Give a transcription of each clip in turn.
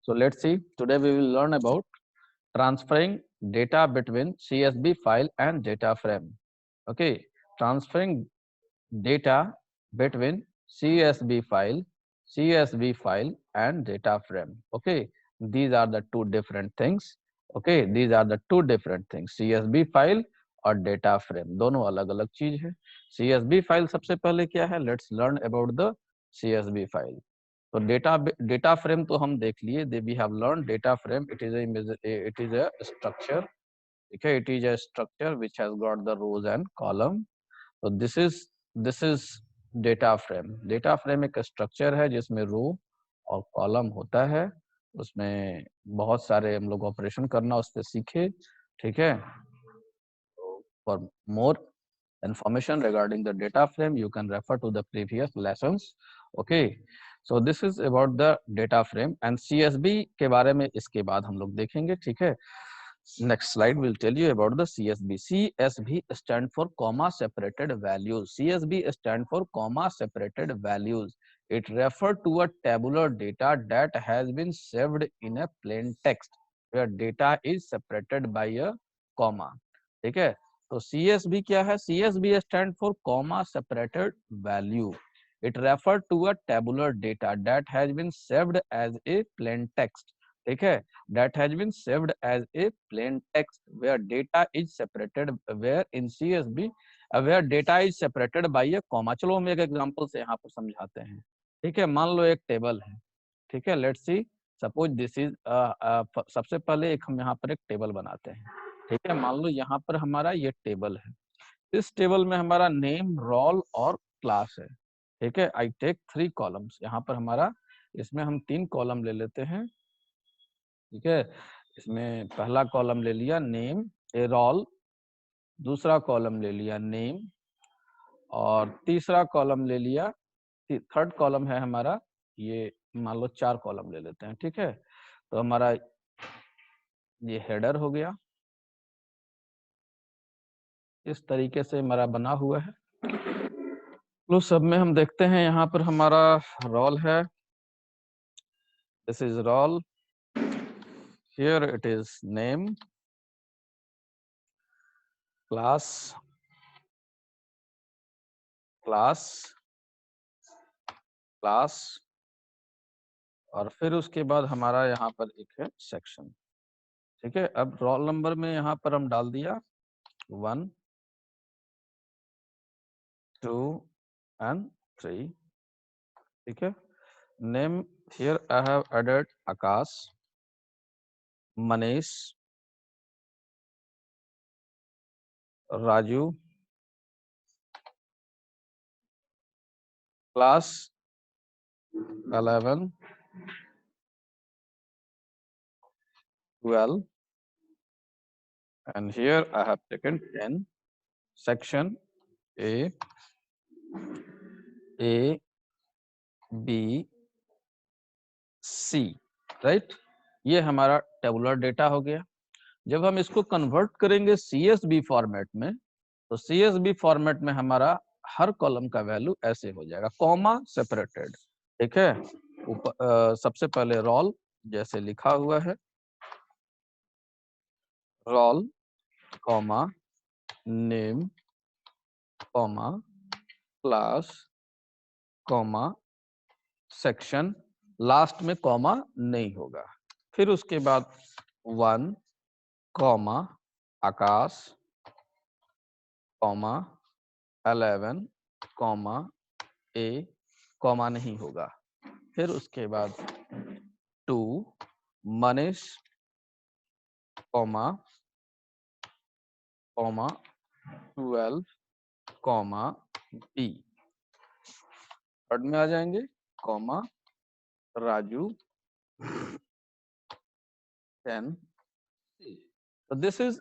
So let's see. Today we will learn about transferring data between CSV file and data frame. Okay, transferring data between CSV file and data frame. Okay, these are the two different things. Okay, these are the two different things. CSV file और data frame दोनों अलग अलग चीज है. CSV file सबसे पहले क्या है? Let's learn about the CSV file. तो डेटा फ्रेम तो हम देख लिए. We have learn data frame. It is a structure. ठीक है, it is a structure which has got the rows and column. तो this is data frame. Data frame एक structure है जिसमें रो और कॉलम होता है. उसमें बहुत सारे हम लोग ऑपरेशन करना उस पर सीखे. ठीक है, for more information regarding the data frame you can refer to the previous lessons. Okay, so this is about the data frame and CSV के बारे में इसके बाद हम लोग देखेंगे. ठीक है, next slide will tell you about the CSV. CSV stand for comma separated values. CSV stand for comma separated values. It refer to a tabular data that has been saved in a plain text where data is separated by a comma. ठीक है, तो CSV क्या है? CSV stand for comma separated value. It refer to a tabular data that has been saved as a plain text. ठीक है, that has been saved as a plain text where data is separated, where in CSV where data is separated by a comma. चलो हम एक example से यहाँ पर समझाते हैं. ठीक है, मान लो एक टेबल है. ठीक है, let's C. Suppose this is सबसे पहले एक हम यहाँ पर एक टेबल बनाते हैं. ठीक है, मान लो यहाँ पर हमारा ये टेबल है. इस टेबल में हमारा नेम, रोल और क्लास है. ठीक है, आई टेक 3 कॉलम्स. यहाँ पर हमारा इसमें हम 3 कॉलम ले लेते हैं. ठीक है, इसमें पहला कॉलम ले लिया नेम ए रोल, दूसरा कॉलम ले लिया नेम और तीसरा कॉलम ले लिया, थर्ड कॉलम है हमारा ये, मान लो 4 कॉलम ले लेते हैं. ठीक है, तो हमारा ये हेडर हो गया. इस तरीके से हमारा बना हुआ है. लो सब में हम देखते हैं यहाँ पर हमारा रोल है. This is roll. Here it is name, class, class, class और फिर उसके बाद हमारा यहाँ पर एक है सेक्शन. ठीक है, अब रोल नंबर में यहाँ पर हम डाल दिया 1, 2 and 3. ठीक है, name here I have added Aakash, Manish, Raju. Class 11, 12 and here I have taken 10. Section A, B, C, right. ये हमारा टेबुलर डेटा हो गया. जब हम इसको कन्वर्ट करेंगे CSV फॉर्मेट में, तो CSV फॉर्मेट में हमारा हर कॉलम का वैल्यू ऐसे हो जाएगा, कॉमा सेपरेटेड. ठीक है, सबसे पहले रोल जैसे लिखा हुआ है, roll comma name comma class comma section, last में कॉमा नहीं होगा. फिर उसके बाद 1 comma Aakash comma 11 comma A, comma नहीं होगा. फिर उसके बाद 2 Manish comma comma 12 comma B. Third में आ जाएंगे comma Raju 10. So this is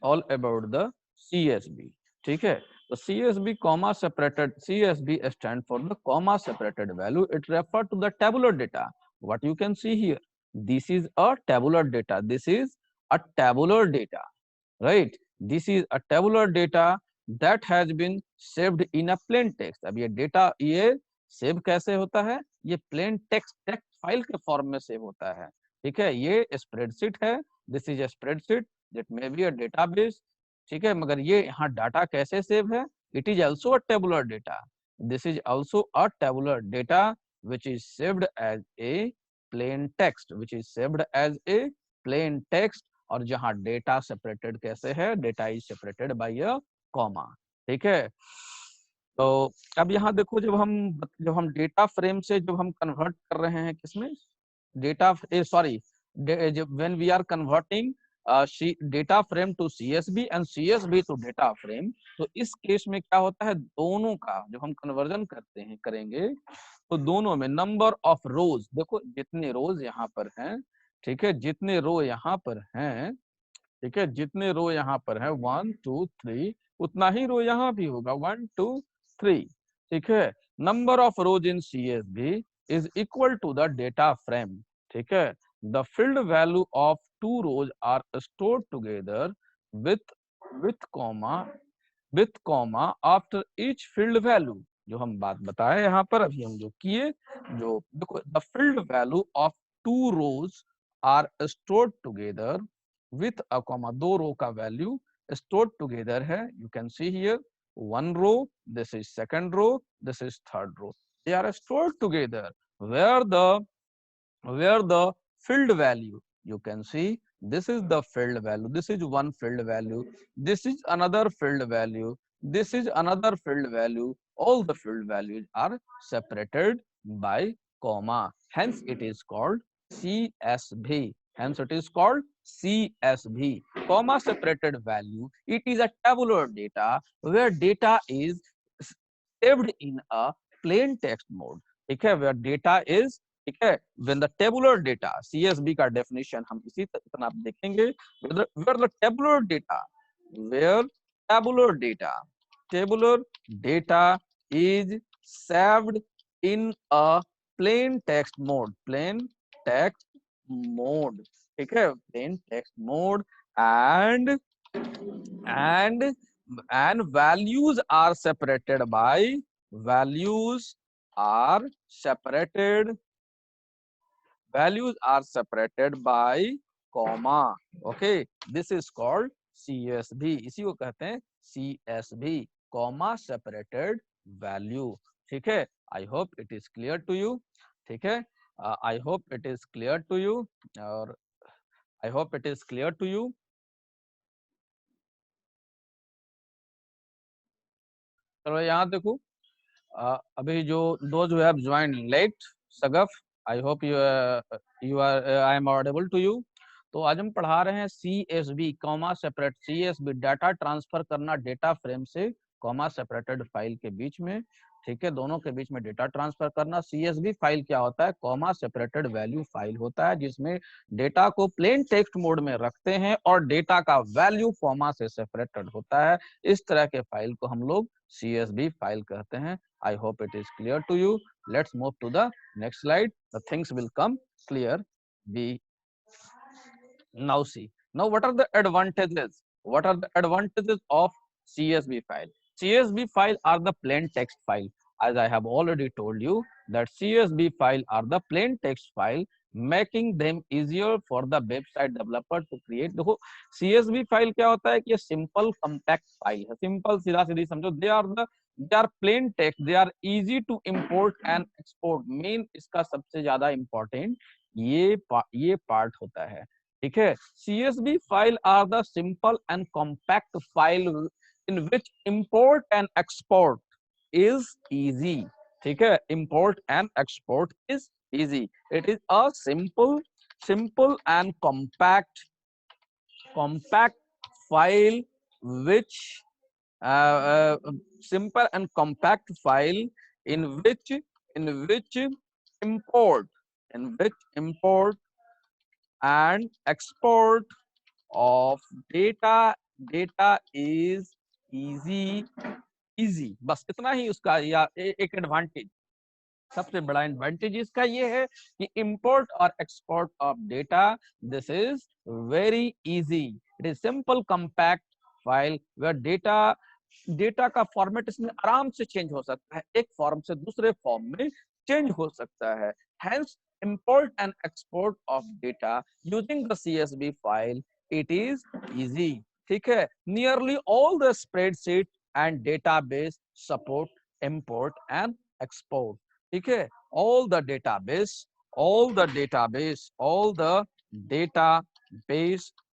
all about the CSV. ठीक है, तो CSV comma separated, CSV stand for the comma separated value. It refer to the tabular data. What you can see here, this is a tabular data. This is a tabular data, right? This is a tabular data that has been saved in a plain text. अब ये data, ये save कैसे होता है, ये plain text file के form में save होता है। ठीक है, ये स्प्रेडशीट है, this is a spreadsheet, that may be a database. ठीक है, मगर ये यहाँ डाटा कैसे सेव है, it is also a tabular data, this is also a tabular data which is saved as a plain text, which is saved as a plain text। और जहां data separated कैसे है, data is separated by a comma. ठीक है, तो अब यहाँ देखो, जब हम डेटा फ्रेम से जब हम कन्वर्ट कर रहे हैं किसमें, data sorry, when we are converting data frame to CSB and CSB to data frame, तो इस केस में क्या होता है, दोनों का जब हम कन्वर्जन करेंगे, तो दोनों में नंबर ऑफ रोज, देखो जितने रोज यहाँ पर हैं, ठीक है, जितने रो यहाँ पर हैं, ठीक है, जितने रो यहाँ पर है 1 2 3, उतना ही रो यहाँ भी होगा 1 2 3। ठीक है, number of rows in CSV is equal to the data frame. ठीक है, the field value of two rows are stored together with with comma after each field value. जो हम बात बताए यहाँ पर अभी हम जो किए, जो देखो, the field value of two rows are stored together with a comma, दो रो का वैल्यू स्टोर्ड टुगेदर है, you can see here one row, this is second row, this is third row, they are stored together where the filled value, you can see this is the filled value, this is one filled value, this is another filled value, this is another filled value, all the filled values are separated by comma, hence it is called CSV, hence it is called CSV, comma separated value. It is a tabular data where data is saved in a plain text mode। ठीक है, where data is, ठीक है, when the tabular data, CSV का definition हम इसी तरह देखेंगे, where the tabular data, where tabular data is saved in a plain text mode, plain text mode। ठीक है, plain text mode, and and values are separated by, values are separated values are separated by comma। okay, this is called CSV, इसी को कहते हैं CSV, comma separated value। ठीक है, I hope it is clear to you। ठीक है, I hope it is clear to you, और I hope it is clear to you। चलो यहाँ देखो, अभी जो those who have joined late, सगफ, I hope you are I am audible to you. तो आज हम पढ़ा रहे हैं CSV, comma separate, CSV data transfer करना डेटा फ्रेम से कॉमा सेपरेटेड फाइल के बीच में। ठीक है, दोनों के बीच में डेटा ट्रांसफर करना। CSV फाइल क्या होता है, कॉमा सेपरेटेड वैल्यू फाइल होता है, जिसमें डेटा को प्लेन टेक्स्ट मोड में रखते हैं और डेटा का वैल्यू कॉमा से सेपरेटेड होता है। इस तरह के फाइल को हम लोग CSV फाइल कहते हैं। I hope it is clear to you। Let's move to the next slide, the things will come clear। Be now see, now what are the advantages, what are the advantages of CSV file? CSV file are the plain text file, as I have already told you that CSV file are the plain text file, making them easier for the website developer to create। देखो CSV file क्या होता है कि ये simple compact file है, simple सीधा सीधी समझो, they are plain text, they are easy to import and export। Main इसका सबसे ज्यादा इंपॉर्टेंट ये पार्ट होता है। ठीक है, CSV file are the simple and compact file in which import and export is easy. ठीक है, import and export is easy। It is a simple and compact file which simple and compact file in which import and export of data is easy। बस इतना ही उसका या एक advantage, सबसे बड़ा advantage इसका ये है कि इंपोर्ट और export of data, this is very easy. It is simple compact file where data data का फॉर्मेट इसमें आराम से चेंज हो सकता है, एक फॉर्म से दूसरे फॉर्म में चेंज हो सकता है। Hence, import and export of data using the CSV file, it is easy. ठीक है, nearly all the spreadsheet and database support import and export. ठीक है, all the database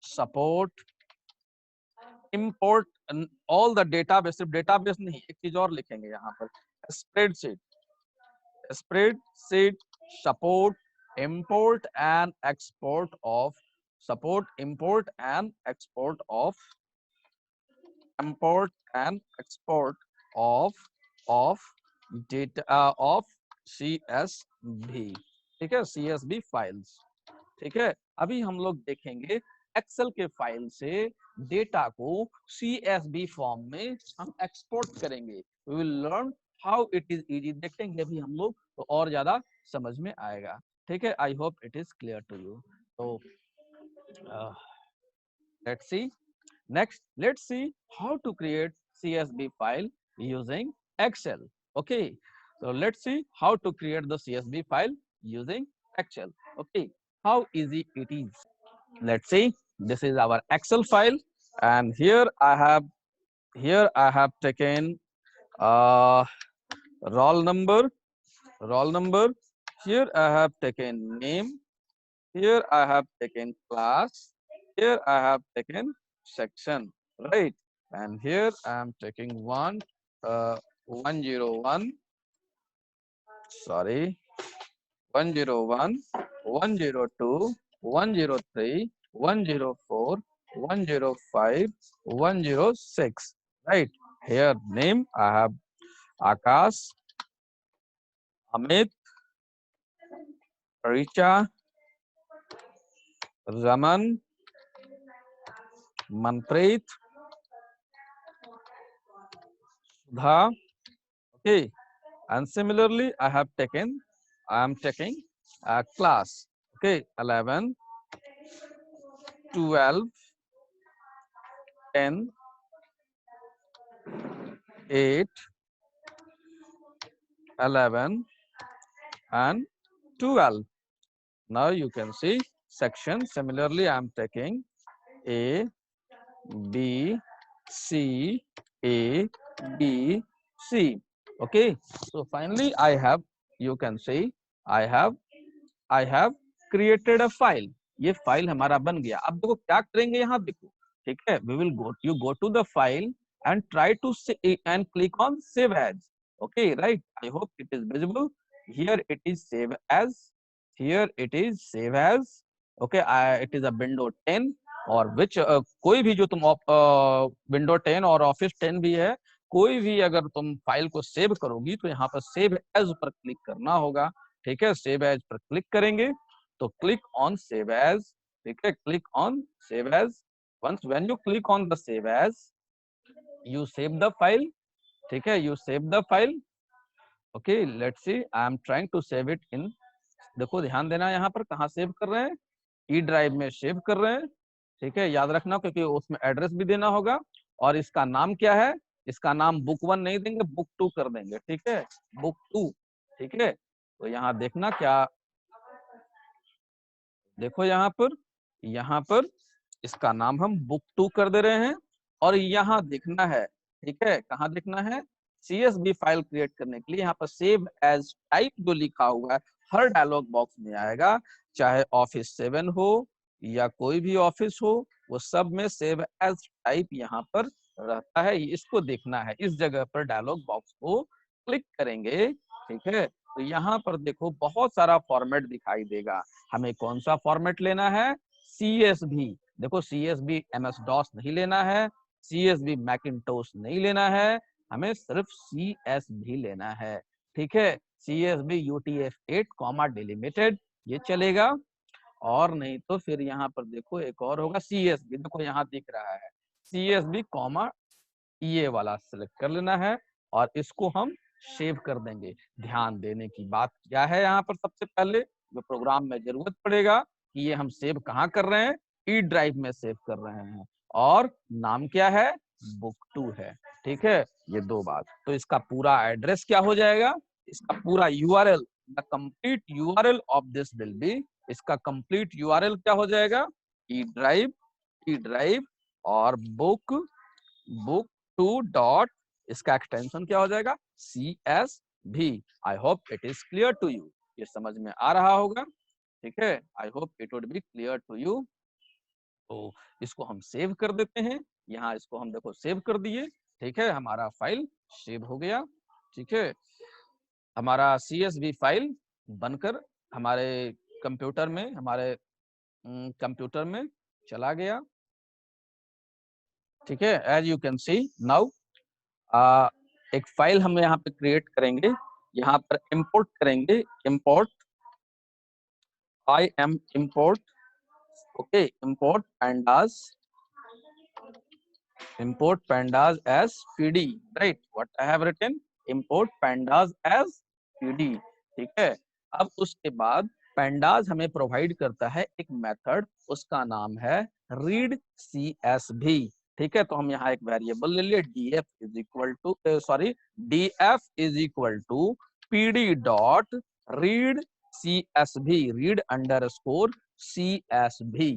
support import all the database, सिर्फ database नहीं, एक चीज और लिखेंगे यहाँ पर, spreadsheet support import and export of of data of CSV। ठीक है, CSV फाइल्स। ठीक है, अभी हम लोग देखेंगे एक्सेल के फाइल से डेटा को CSV फॉर्म में हम एक्सपोर्ट करेंगे। We will learn how it is easy, देखेंगे अभी हम लोग तो और ज्यादा समझ में आएगा। ठीक है, I hope it is clear to you. तो let's see next, let's see how to create CSV file using Excel. Okay, so let's see how to create the CSV file using Excel. Okay, how easy it is. Let's see, this is our Excel file, and here I have taken uh, roll number. Here I have taken name. Here I have taken class. Here I have taken section, right? And here I am taking 101. Sorry, 101, 102, 103, 104, 105, 106. Right. Here name I have Akash, Amit, Richa, Raman, Manpreet, Sudha. Okay. And similarly, I am taking a class. Okay, 11, 12, 10, 8, 11, and 12. Now you can see section. Similarly, I am taking A, B, C, A, B, C. Okay. So finally, you can see, I have created a file. ये file हमारा बन गया। अब देखो क्या करेंगे, यहाँ देखो, ठीक है, you go to the file and try to and click on save as. Okay, right? I hope it is visible. Here it is save as. Here it is save as. Okay, it is a window 10 और which कोई भी जो तुम window 10 और office 10 भी है, कोई भी अगर तुम फाइल को सेव करोगी तो यहाँ पर सेव एज पर क्लिक करना होगा। ठीक है, सेव एज पर क्लिक करेंगे तो क्लिक ऑन सेव एज। ठीक है, click on save as. Once when you click on the save as, you save the file. ठीक है, you save the file. Okay, let's see, I am trying to save it in, देखो ध्यान देना यहाँ पर कहाँ सेव कर रहे हैं, ई ड्राइव में सेव कर रहे हैं। ठीक है, याद रखना क्योंकि उसमें एड्रेस भी देना होगा। और इसका नाम क्या है, इसका नाम बुक 1 नहीं देंगे, बुक 2 कर देंगे। ठीक है, बुक 2। ठीक है, तो यहाँ देखना क्या, देखो यहाँ पर इसका नाम हम बुक 2 कर दे रहे हैं। और यहाँ देखना है, ठीक है, कहाँ देखना है, CSV फाइल क्रिएट करने के लिए यहाँ पर सेव एज टाइप जो लिखा हुआ है हर डायलॉग बॉक्स में आएगा, चाहे ऑफिस 7 हो या कोई भी ऑफिस हो, वो सब में सेव एज टाइप यहाँ पर रहता है। इसको देखना है, इस जगह पर डायलॉग बॉक्स को क्लिक करेंगे। ठीक है, तो यहाँ पर देखो बहुत सारा फॉर्मेट दिखाई देगा, हमें कौन सा फॉर्मेट लेना है, CSV। देखो CSV MS DOS नहीं लेना है, CSV मैकिन्टोश नहीं लेना है, हमें सिर्फ CSV लेना है। ठीक है, CSV UTF-8 कॉमा डिलिमिटेड ये चलेगा, और नहीं तो फिर यहाँ पर देखो एक और होगा CSV, देखो यहाँ दिख रहा है CSV कॉमा ये वाला सिलेक्ट कर लेना है और इसको हम सेव कर देंगे। ध्यान देने की बात क्या है, यहाँ पर सबसे पहले जो प्रोग्राम में जरूरत पड़ेगा कि ये हम सेव कहाँ कर रहे हैं, ई ड्राइव में सेव कर रहे हैं। और नाम क्या है, बुक 2 है। ठीक है, ये दो बात। तो इसका पूरा एड्रेस क्या हो जाएगा, इसका पूरा URL, the complete URL of this will be, इसका कंप्लीट यूआरएल क्या हो जाएगा, ई ड्राइव और बुक 2 डॉट, इसका एक्सटेंशन क्या हो जाएगा, CSV। I hope it is clear to you, ये समझ में आ रहा होगा। ठीक है, I hope it would be clear to you. तो इसको हम सेव कर देते हैं, यहाँ इसको हम देखो सेव कर दिए। ठीक है, हमारा फाइल सेव हो गया। ठीक है, हमारा CSV फाइल बनकर हमारे कंप्यूटर में, हमारे कंप्यूटर में चला गया। ठीक है, as you can see now एक फाइल हम यहाँ पे क्रिएट करेंगे, यहाँ पर इंपोर्ट करेंगे, import import, okay, import pandas as pd, right? What I have written, import pandas as pd। ठीक है, अब उसके बाद pandas हमें प्रोवाइड करता है एक मेथड, उसका नाम है read CSV। ठीक है, तो हम यहाँ एक वेरिएबल ले लिए, df is equal to pd dot read CSV, read underscore CSV।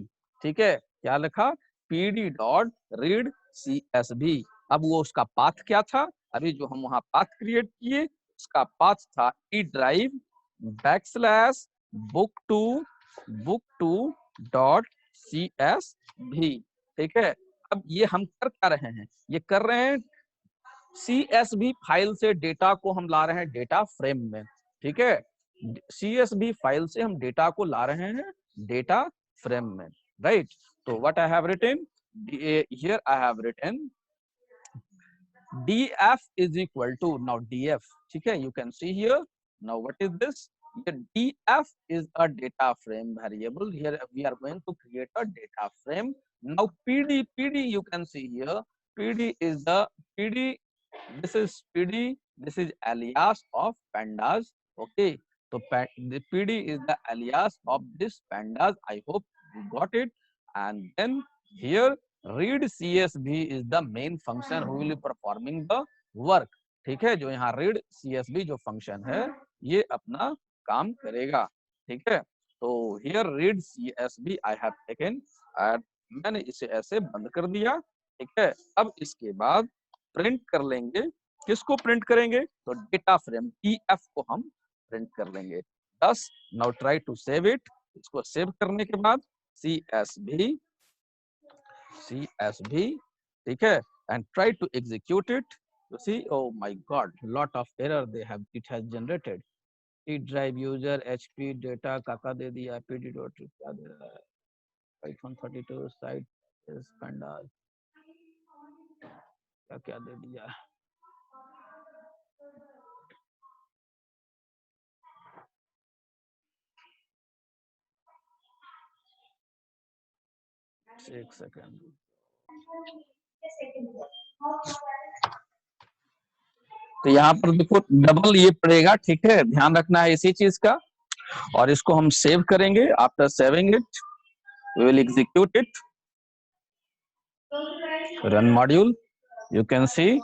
ठीक है, क्या लिखा, pd डॉट रीड CSV। अब वो उसका पाथ क्या था, अभी जो हम वहां पाथ क्रिएट किए, उसका पाथ था E drive backslash book to dot CSV। ठीक है, अब ये हम कर क्या रहे हैं, ये कर रहे हैं CSV फाइल से डेटा को हम ला रहे हैं डेटा फ्रेम में। ठीक है, CSV फाइल से हम डेटा को ला रहे हैं डेटा फ्रेम में, राइट। तो what I have written here, I have written df is equal to, now df, ठीक है, you can see here, now what is this, the df is a data frame variable, here we are going to create a data frame। now pd you can see here, pd is the pd, this is pd, this is alias of pandas। okay, so the pd is the alias of this pandas, I hope you got it। and then here read CSV is the main function who will be performing the work। ठीक है, जो यहाँ read CSV जो function है, ये अपना काम करेगा। ठीक है, तो here read CSV I have taken, और मैंने इसे ऐसे बंद कर दिया। ठीक है, अब इसके बाद प्रिंट कर लेंगे, किसको प्रिंट करेंगे, तो डेटा फ्रेम TF को हम प्रिंट कर लेंगे। thus now try to save it, इसको सेव करने के बाद CSV, ठीक है, and try to execute it, you see, oh my god, lot of error it has generated। e drive user HP data काका दे दिया, pd dot क्या दे रहा है, python 32 site is pandas क्या क्या दे दिया। एक सेकंड, तो यहाँ पर देखो डबल ये पड़ेगा। ठीक है, ध्यान रखना है इसी चीज का, और इसको हम सेव करेंगे। After saving it we will execute it, run module, you can see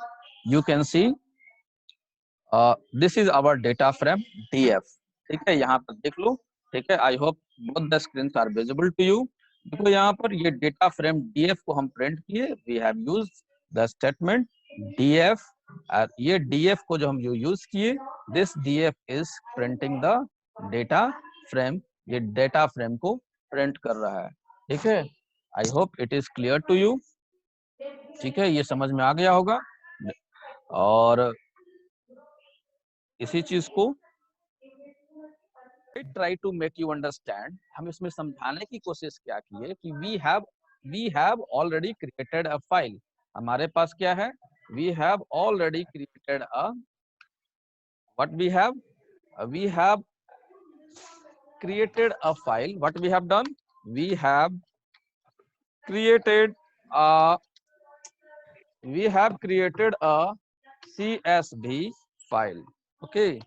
this is our data frame df। ठीक है, यहाँ पर देख लो। ठीक है, I hope both the screens are visible to you। देखो यहाँ पर ये डेटा फ्रेम df को हम प्रिंट किए, we have used the statement df, ये df को जो हम यूज किए, this df is printing the data frame, ये डेटा फ्रेम को प्रिंट कर रहा है। ठीक है, I hope it is clear to you. ठीक है, ये समझ में आ गया होगा। और इसी चीज को try to make you understand, हम इसमें समझाने की कोशिश क्या की है कि we have already created a file, हमारे पास क्या है, we have already created a, what we have created a file, what we have done, we have created a CSV file, okay,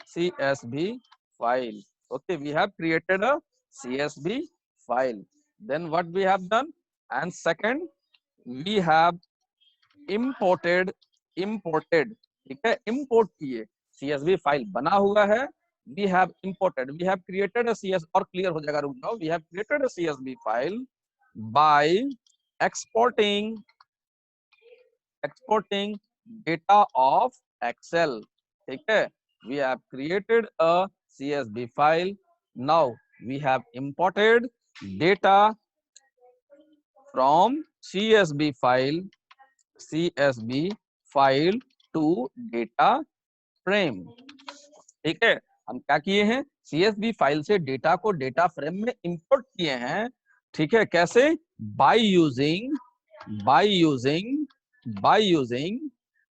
CSV file, okay, we have created a CSV file, then what we have done, and second we have imported, imported, ठीक है, import किए, CSV file बना हुआ है, we have imported, we have created a CS, और clear हो जाएगा, रुक जाओ, we have created a CSV file by exporting data of Excel, ठीक है, we have created a CSV file, now we have imported data from CSV file to data frame, ठीक है, हम क्या किए हैं, CSV फाइल से डेटा को डेटा फ्रेम में इंपोर्ट किए हैं, ठीक है, कैसे, by using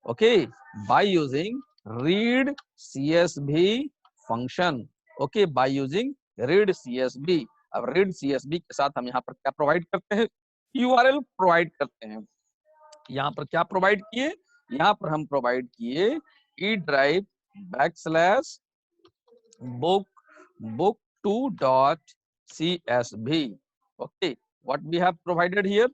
okay, by using read CSV function, okay, by using read CSV। अब रीड CSV के साथ हम यहाँ पर क्या प्रोवाइड करते हैं, URL प्रोवाइड करते हैं, यहाँ पर क्या प्रोवाइड किए, यहाँ पर हम प्रोवाइड किए E drive book2.csv, okay, what we have provided here,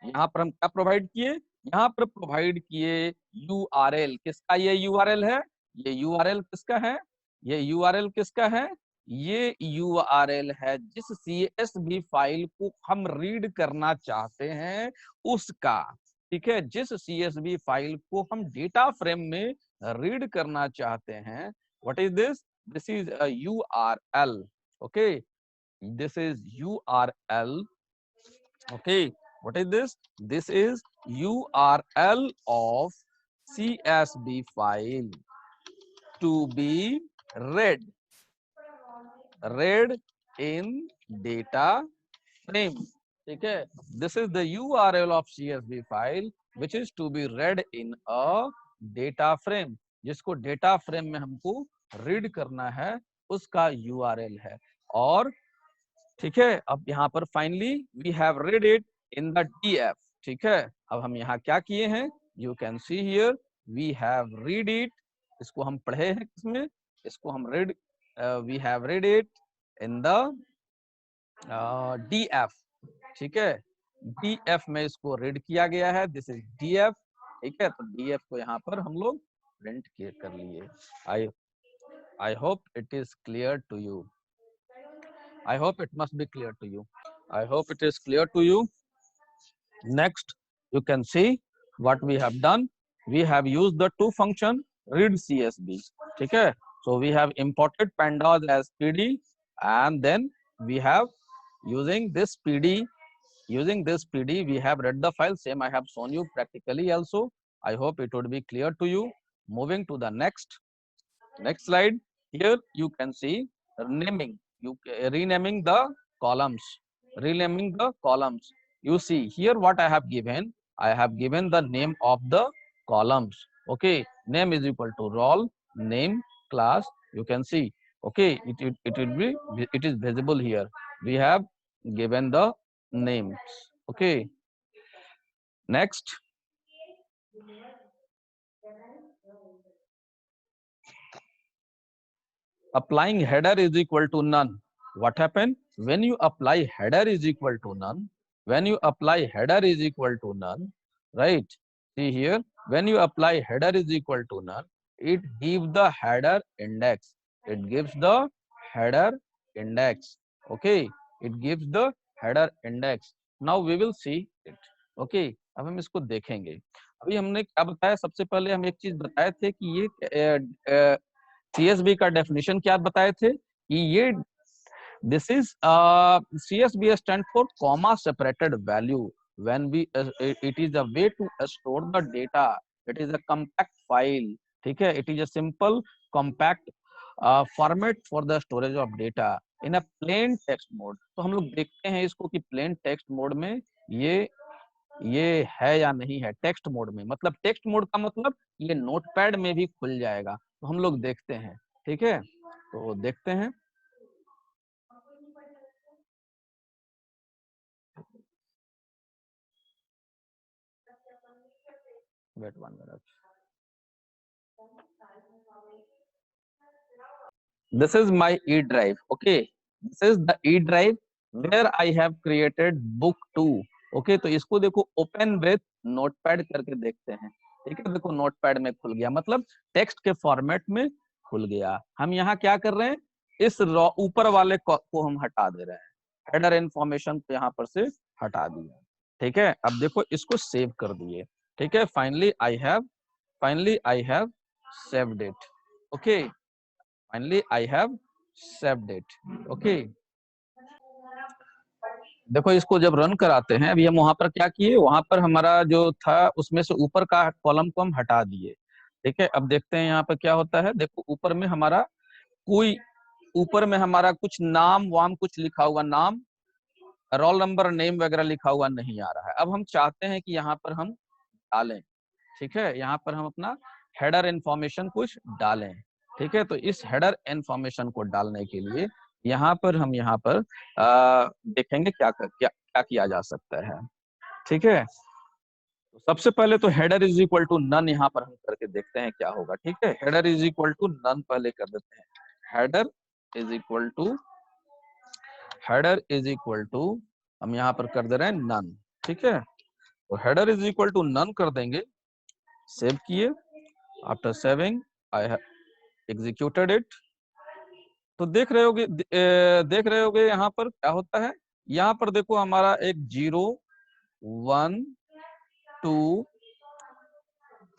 यहाँ पर हम क्या प्रोवाइड किए, यहाँ पर प्रोवाइड किए URL, किसका ये URL है, ये URL किसका है, ये URL किसका है, ये URL है जिस CSV फाइल को हम रीड करना चाहते हैं उसका, ठीक है, जिस CSV फाइल को हम डेटा फ्रेम में रीड करना चाहते हैं, what is this, this is a URL, okay, this is URL, okay, what is this is URL of CSV file to be read in data frame, ठीक है, this is the URL of CSV file which is to be read in a data frame, जिसको data frame में हमको read करना है उसका URL है, और ठीक है, अब यहाँ पर finally we have read it in the DF, ठीक है, अब हम यहाँ क्या किए हैं, you can see here we have read it, इसको हम पढ़े हैं किसमें, इसको हम read, we have read it in the DF, ठीक है, DF में इसको रीड किया गया है, दिस इज DF, ठीक है, तो DF को यहाँ पर हम लोग प्रिंट कर लिए। I hope it is clear to you. I hope it must be clear to you. I hope it is clear to you. Next, you can see what we have done. We have used the two function read CSV. Okay. So we have imported pandas as PD, and then we have using this PD we have read the file. Same I have shown you practically also. I hope it would be clear to you. Moving to the next slide. Here you can see renaming the columns. You see here what I have given. I have given the name of the columns. Okay, name is equal to role, name, class. You can see. Okay, it is visible here. We have given the names. Okay. Next. Applying header is equal to none. What happened? When you apply header is equal to none, right? See here, when you apply header is equal to none, it gives the header index. Okay, it gives the header index. Now we will see it. Okay, अब हम इसको देखेंगे। अभी हमने क्या बताया, सबसे पहले हम एक चीज बताए थे कि ये CSV का डेफिनेशन क्या बताए थे कि ये this is CSV stand for comma separated value. When we it is a way to store the data. It is a compact file. ठीक है, it is a simple compact format for the storage of data in a plain text mode. तो हम लोग देखते हैं इसको कि plain text mode में ये है या नहीं है। टेक्स्ट मोड में, मतलब टेक्स्ट मोड का मतलब ये नोटपैड में भी खुल जाएगा, तो हम लोग देखते हैं। ठीक है, तो देखते हैं। Wait 1 minute. This is my E drive. Okay, this is the E drive where I have created book 2. Okay, तो इसको देखो open with नोटपैड करके देखते हैं। ठीक है, देखो नोटपैड में खुल गया, मतलब टेक्स्ट के फॉर्मेट में खुल गया। हम यहाँ क्या कर रहे हैं, इस ऊपर वाले को हम हटा दे रहे हैं, हेडर इंफॉर्मेशन को यहाँ पर से हटा दिया। ठीक है, अब देखो इसको सेव कर दिए। ठीक है, finally I have saved it. Okay, finally I have saved it. Okay, देखो इसको जब रन कराते हैं, अभी हम वहां पर क्या किए, वहां पर हमारा जो था उसमें से ऊपर का कॉलम को हम हटा दिए। ठीक है, अब देखते हैं यहाँ पर क्या होता है। देखो ऊपर में हमारा कोई, ऊपर में हमारा कुछ नाम वाम कुछ लिखा हुआ, नाम रोल नंबर नेम वगैरह लिखा हुआ नहीं आ रहा है। अब हम चाहते हैं कि यहाँ पर हम डालें। ठीक है, यहाँ पर हम अपना हेडर इंफॉर्मेशन कुछ डालें। ठीक है, तो इस हेडर इंफॉर्मेशन को डालने के लिए यहाँ पर हम यहाँ पर देखेंगे क्या क्या क्या किया जा सकता है। ठीक है, तो सबसे पहले तो header is equal to none यहाँ पर हम करके देखते हैं क्या होगा। ठीक है, header is equal to none पहले कर देते हैं। हेडर इज इक्वल टू हम यहाँ पर कर दे रहे हैं नन। ठीक है, तो header is equal to none कर देंगे। सेव किए, after saving I have executed it. तो देख रहे होगे यहाँ पर क्या होता है। यहाँ पर देखो हमारा एक 0 1 2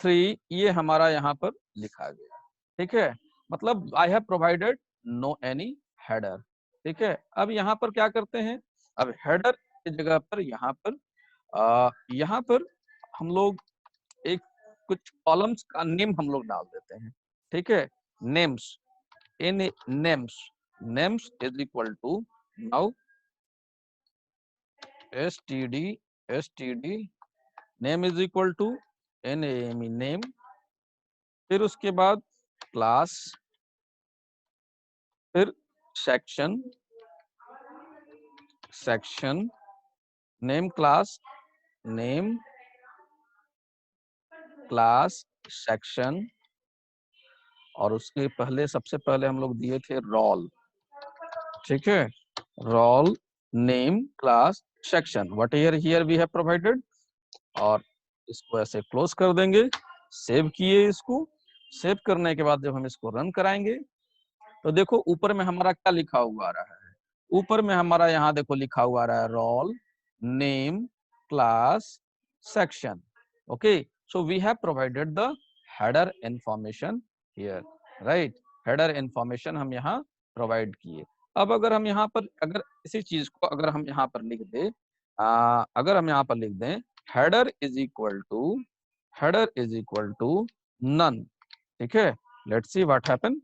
3 ये हमारा यहाँ पर लिखा गया। ठीक है, मतलब I have provided no any header. ठीक है, अब यहाँ पर क्या करते हैं, अब हेडर की जगह पर यहाँ पर हम लोग एक कुछ कॉलम्स का नेम हम लोग डाल देते हैं। ठीक है, names in names is equal to now std name is equal to name name, फिर उसके बाद क्लास, फिर सेक्शन नेम क्लास सेक्शन, और उसके पहले सबसे पहले हम लोग दिए थे रोल। ठीक है, roll name class section what here we have provided, और इसको ऐसे क्लोज कर देंगे। सेव किए, इसको सेव करने के बाद जब हम इसको रन कराएंगे तो देखो ऊपर में हमारा क्या लिखा हुआ आ रहा है। ऊपर में हमारा यहाँ देखो लिखा हुआ आ रहा है roll name class section. Okay, so we have provided the header information here, right. Header information हम यहाँ प्रोवाइड किए। अब अगर हम यहाँ पर अगर इसी चीज को अगर हम यहाँ पर लिख दे, अगर हम यहाँ पर लिख दें header is equal to none. ठीक है, लेट्स सी व्हाट हैपन।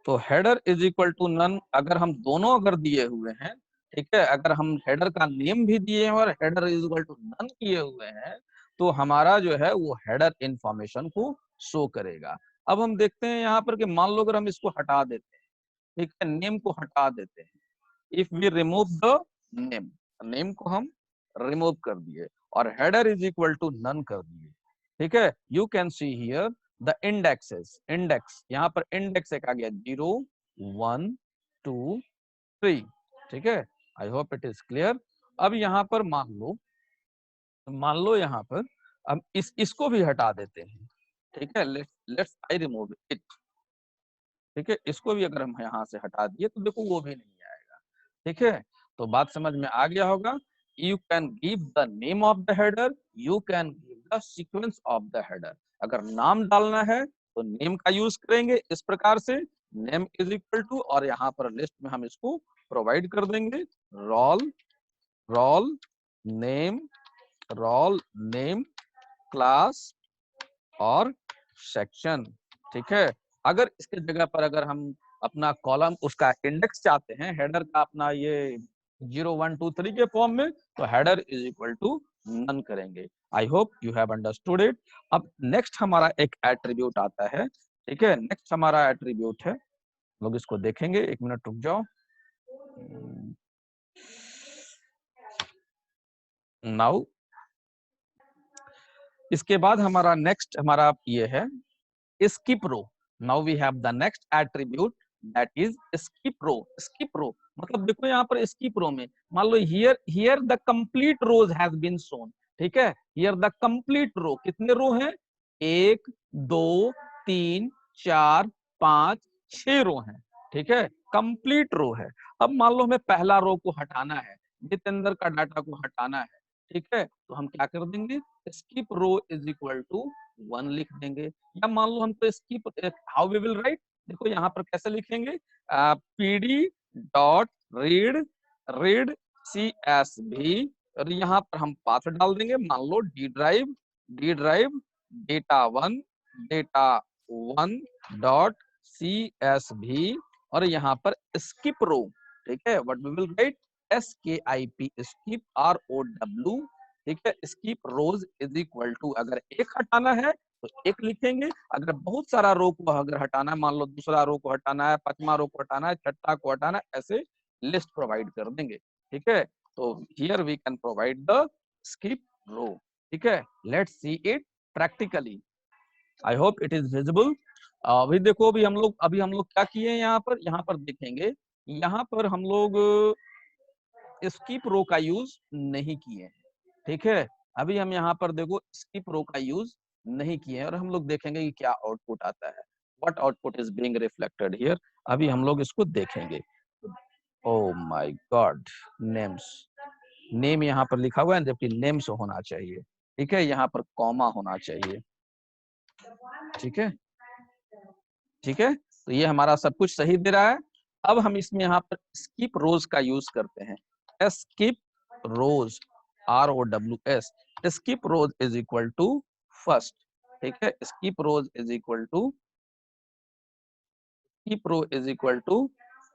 तो header is equal to none अगर हम दोनों अगर दिए हुए हैं, ठीक है, अगर हम हेडर का नेम भी दिए हैं और header is equal to none किए हुए हैं, तो हमारा जो है वो हेडर इंफॉर्मेशन को शो करेगा। अब हम देखते हैं यहाँ पर कि मान लो अगर हम इसको हटा देते हैं, ठीक है, नेम को हटा देते हैं, if we remove the name, name को हम रिमूव कर दिए और header is equal to none कर दिए। ठीक है, you can see here the index यहाँ पर इंडेक्स एक आ गया 0 1 2 3। ठीक है, I hope it is clear. अब यहाँ पर मान लो यहाँ पर अब इसको भी हटा देते हैं। ठीक है, लेट्स आई रिमूव इट। ठीक है, इसको भी अगर हम यहाँ से हटा दिए तो देखो वो भी नहीं आएगा। ठीक है, तो बात समझ में आ गया होगा। You can give the name of the header, you can give the sequence of the header. अगर नाम डालना है तो नेम का यूज करेंगे इस प्रकार से, नेम इज इक्वल टू, और यहाँ पर लिस्ट में हम इसको प्रोवाइड कर देंगे रोल रोल नेम क्लास और सेक्शन। ठीक है, अगर इसके जगह पर अगर हम अपना कॉलम उसका इंडेक्स चाहते हैं हेडर का अपना ये 0 1 2 3 के फॉर्म में, तो header is equal to none करेंगे। I hope you have understood it. अब नेक्स्ट हमारा एक एट्रीब्यूट आता है। ठीक है, नेक्स्ट हमारा एट्रीब्यूट है, लोग इसको देखेंगे, एक मिनट रुक जाओ। नाउ इसके बाद हमारा नेक्स्ट हमारा ये है skip row. Now we have the next attribute that is skip row. Skip row मतलब देखो यहाँ पर स्किप रो में मान लो here here the complete rows has been shown, ठीक है, हियर द कंप्लीट रो, कितने रो हैं, 1 2 3 4 5 6 रो हैं, ठीक है, कंप्लीट रो है। अब मान लो हमें पहला रो को हटाना है, जितेंद्र का डाटा को हटाना है, ठीक है, तो हम क्या कर देंगे, skip row is equal to 1 लिख देंगे। या मान लो हमको skip, how we will write, देखो यहाँ पर कैसे लिखेंगे, pd dot read read CSV, और यहाँ पर हम पाथ डाल देंगे, मान लो D drive data one dot CSV, और यहाँ पर स्किप रो, ठीक है, what we will write, SKIP skip ROW, ठीक है, skip rows is equal to, अगर एक हटाना है तो एक लिखेंगे, अगर बहुत सारा रो को अगर हटाना है, मान लो दूसरा रो को हटाना है, पांचवा रो को हटाना है, छठा को हटाना है, ऐसे लिस्ट प्रोवाइड कर देंगे, ठीक है। तो here we can provide the skip row, ठीक है। Let's see it practically, I hope it is visible. अभी देखो, अभी हम लोग क्या किए हैं, यहाँ पर देखेंगे, यहाँ पर हम लोग स्किप रो का यूज नहीं किए, ठीक है। अभी हम यहाँ पर देखो स्किप रो का यूज नहीं किए, और हम लोग देखेंगे कि क्या आउटपुट आता है, what output is being reflected here. अभी हम लोग इसको देखेंगे। Oh my God, names, name यहाँ पर लिखा हुआ है, जबकि नेम्स होना चाहिए, ठीक है, यहाँ पर कॉमा होना चाहिए, ठीक है, ठीक है। तो ये हमारा सब कुछ सही दे रहा है। अब हम इसमें यहाँ पर स्किप रोज का यूज करते हैं, skip rows, ROWS, skip rows is equal to first, ठीक है, skip rows is equal to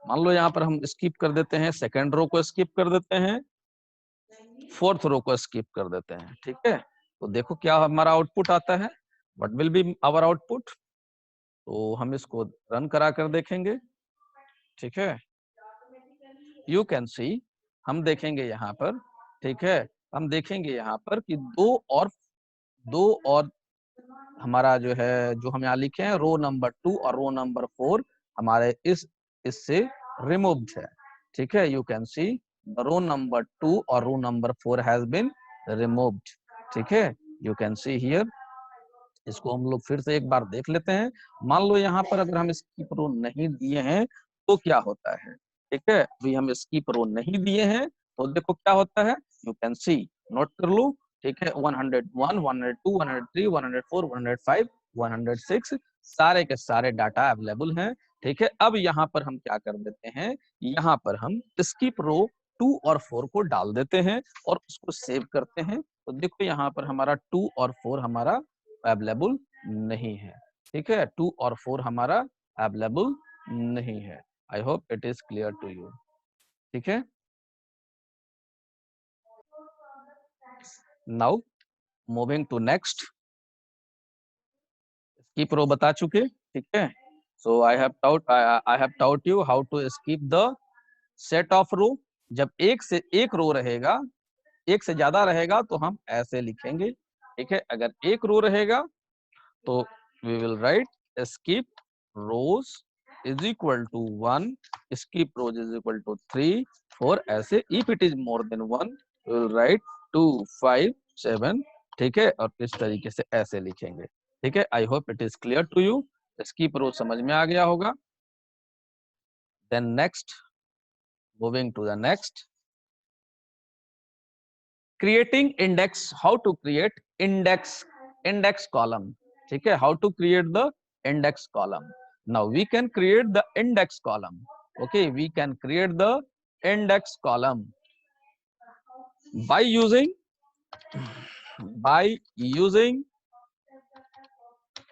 मान लो यहाँ पर हम स्किप कर देते हैं, सेकेंड रो को स्किप कर देते हैं, फोर्थ रो को स्किप कर देते हैं, ठीक है। तो देखो क्या हमारा आउटपुट आता है, what will be our output. तो हम इसको रन करा कर देखेंगे, ठीक है। यू कैन सी, हम देखेंगे यहाँ पर, ठीक है, हम देखेंगे यहाँ पर कि दो और हमारा जो है, जो हम यहाँ लिखे हैं रो नंबर 2 और रो नंबर 4 हमारे इससे रिमूव्ड है, ठीक है। You can see row number 2 और row number 4 has been removed, ठीक है, यू कैन सी हियर। इसको हम लोग फिर से एक बार देख लेते हैं। मान लो यहाँ पर अगर हम स्किप रो नहीं दिए हैं तो क्या होता है, ठीक है, अभी हम स्किप रो नहीं दिए हैं तो देखो क्या होता है, यू कैन सी, नोट कर लो, ठीक है, 101 102 103 104 105 106 सारे के सारे डाटा अवेलेबल हैं, ठीक है। अब यहाँ पर हम क्या कर देते हैं, यहाँ पर हम स्किप रो 2 और 4 को डाल देते हैं और उसको सेव करते हैं। तो देखो यहाँ पर हमारा 2 और 4 हमारा अवेलेबल नहीं है, ठीक है, 2 और 4 हमारा अवेलेबल नहीं है। I hope it is clear to you, ठीक है। Now moving to next, skip row बता चुके, ठीक है। So I have taught you how to skip the set of row. जब एक से एक रो रहेगा, एक से ज्यादा रहेगा तो हम ऐसे लिखेंगे, ठीक है। अगर एक रो रहेगा तो we will write skip rows is equal to 1, skip rows is equal to 3 4 ऐसे। if it is more than 1 we will write 2 5 7, ठीक है, और इस तरीके से ऐसे लिखेंगे, ठीक है। I hope it is clear to you, skip row समझ में आ गया होगा। then next, moving to the next, creating index, how to create index column, ठीक है, how to create the index column। now we can create the index column, okay, we can create the index column by using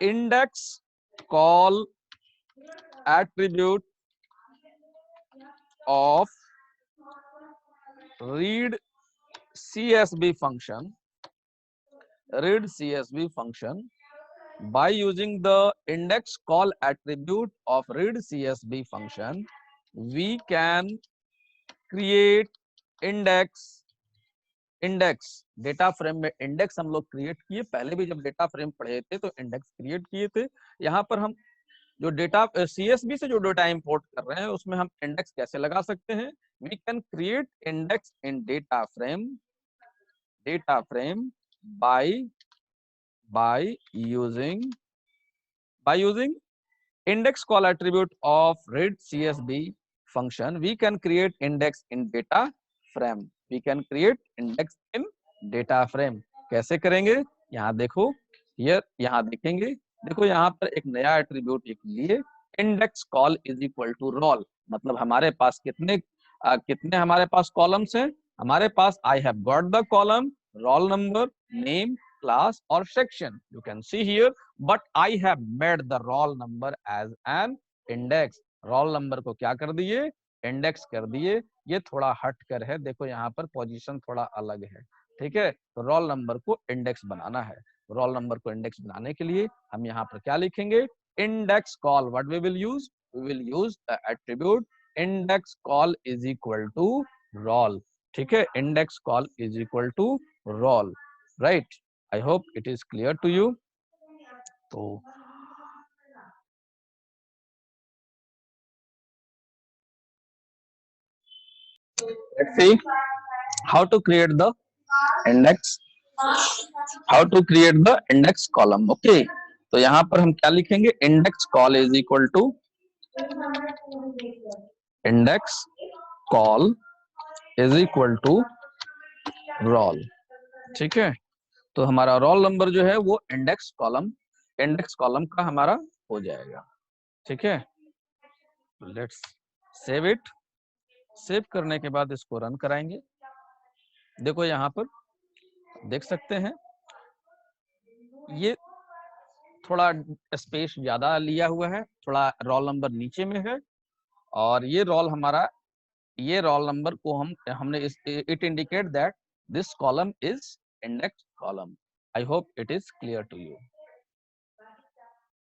index call attribute of read CSV function, by using the index call attribute of read CSV function we can create index data frame में index हम लोग create किए, पहले भी जब data frame पढ़े थे तो इंडेक्स क्रिएट किए थे। यहाँ पर हम जो डेटा CSV से जो डेटा इंपोर्ट कर रहे हैं उसमें हम इंडेक्स कैसे लगा सकते हैं? We can create index in data frame by using index call attribute of read CSV function. We can create index in data frame. We can create index in data frame. कैसे करेंगे? यहाँ देखो, यहाँ देखेंगे, देखो यहाँ पर एक नया एट्रीब्यूट लिए, index col is equal to roll. मतलब हमारे पास कितने हमारे पास कॉलम्स हैं? हमारे पास I have got the column roll number, name, class or section. You can see here, but I have made the roll number as an index. roll number को क्या कर दिए? इंडेक्स कर दिए। ये थोड़ा हट कर है, देखो यहाँ पर पोजीशन थोड़ा अलग है, ठीक है। तो रोल नंबर को इंडेक्स बनाना है। रोल नंबर को इंडेक्स बनाने के लिए हम यहाँ पर क्या लिखेंगे? Index col. What we will use? We will use the attribute index col is equal to roll. ठीक है, index col is equal to roll, right. I hope it is clear to you. So let's see how to create the index, how to create the index column. Okay, तो यहाँ पर हम क्या लिखेंगे? index call is equal to index call is equal to roll। ठीक है, तो हमारा रोल नंबर जो है वो इंडेक्स कॉलम का हमारा हो जाएगा। ठीक है, लेट्स सेव इट। सेव करने के बाद इसको रन कराएंगे। देखो यहाँ पर देख सकते हैं, ये थोड़ा स्पेस ज्यादा लिया हुआ है, थोड़ा रोल नंबर नीचे में है, और ये रोल नंबर को हमने it indicate that this column is index column. I hope it is clear to you.